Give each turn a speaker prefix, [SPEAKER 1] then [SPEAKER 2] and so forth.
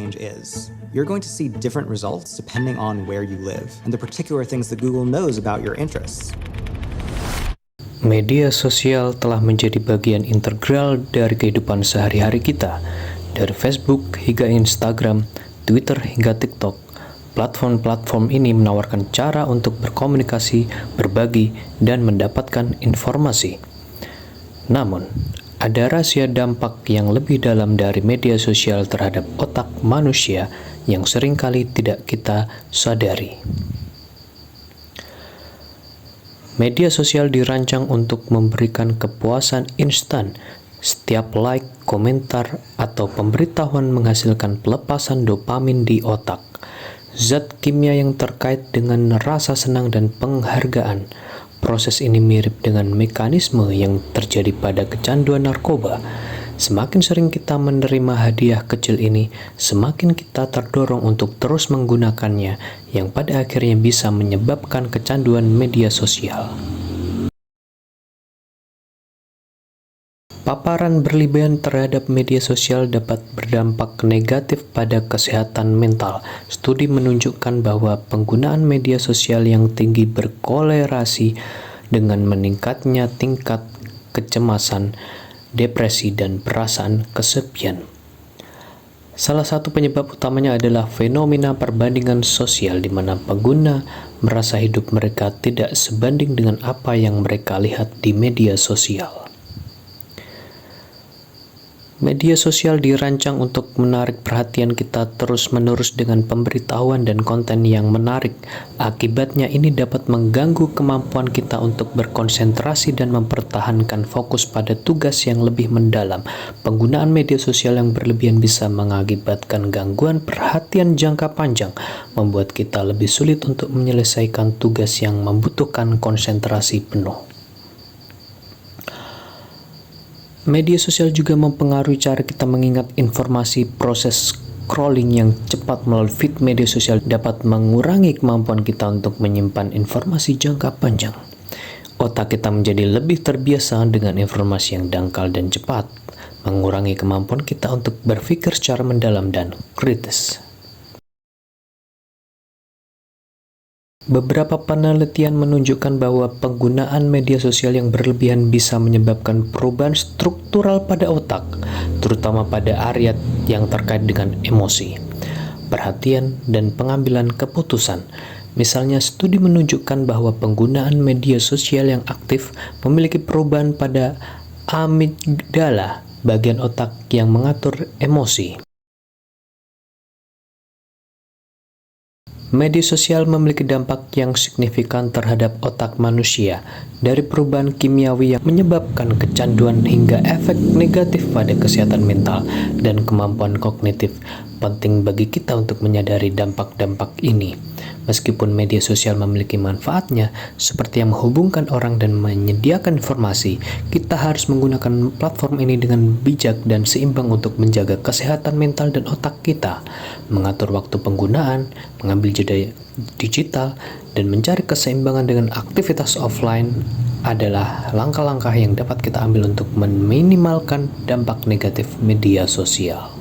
[SPEAKER 1] change is. You're going to see different results depending on where you live and the particular things that Google knows about your interests.
[SPEAKER 2] Media sosial telah menjadi bagian integral dari kehidupan sehari-hari kita. Dari Facebook hingga Instagram, Twitter hingga TikTok, platform-platform ini menawarkan cara untuk berkomunikasi, berbagi, dan mendapatkan informasi. Namun, ada rahasia dampak yang lebih dalam dari media sosial terhadap otak manusia yang seringkali tidak kita sadari. Media sosial dirancang untuk memberikan kepuasan instan. Setiap like, komentar, atau pemberitahuan menghasilkan pelepasan dopamin di otak. Zat kimia yang terkait dengan rasa senang dan penghargaan. Proses ini mirip dengan mekanisme yang terjadi pada kecanduan narkoba. Semakin sering kita menerima hadiah kecil ini, semakin kita terdorong untuk terus menggunakannya, yang pada akhirnya bisa menyebabkan kecanduan media sosial. Paparan berlebihan terhadap media sosial dapat berdampak negatif pada kesehatan mental. Studi menunjukkan bahwa penggunaan media sosial yang tinggi berkolerasi dengan meningkatnya tingkat kecemasan, depresi, dan perasaan kesepian. Salah satu penyebab utamanya adalah fenomena perbandingan sosial di mana pengguna merasa hidup mereka tidak sebanding dengan apa yang mereka lihat di media sosial. Media sosial dirancang untuk menarik perhatian kita terus-menerus dengan pemberitahuan dan konten yang menarik. Akibatnya ini dapat mengganggu kemampuan kita untuk berkonsentrasi dan mempertahankan fokus pada tugas yang lebih mendalam. Penggunaan media sosial yang berlebihan bisa mengakibatkan gangguan perhatian jangka panjang, membuat kita lebih sulit untuk menyelesaikan tugas yang membutuhkan konsentrasi penuh. Media sosial juga mempengaruhi cara kita mengingat informasi. Proses scrolling yang cepat melalui feed media sosial dapat mengurangi kemampuan kita untuk menyimpan informasi jangka panjang. Otak kita menjadi lebih terbiasa dengan informasi yang dangkal dan cepat, mengurangi kemampuan kita untuk berpikir secara mendalam dan kritis. Beberapa penelitian menunjukkan bahwa penggunaan media sosial yang berlebihan bisa menyebabkan perubahan struktural pada otak, terutama pada area yang terkait dengan emosi, perhatian, dan pengambilan keputusan. Misalnya, studi menunjukkan bahwa penggunaan media sosial yang aktif memiliki perubahan pada amigdala, bagian otak yang mengatur emosi. Media sosial memiliki dampak yang signifikan terhadap otak manusia, dari perubahan kimiawi yang menyebabkan kecanduan hingga efek negatif pada kesehatan mental dan kemampuan kognitif. Penting bagi kita untuk menyadari dampak-dampak ini. Meskipun media sosial memiliki manfaatnya, seperti yang menghubungkan orang dan menyediakan informasi, kita harus menggunakan platform ini dengan bijak dan seimbang untuk menjaga kesehatan mental dan otak kita, mengatur waktu penggunaan, mengambil jeda digital, dan mencari keseimbangan dengan aktivitas offline adalah langkah-langkah yang dapat kita ambil untuk meminimalkan dampak negatif media sosial.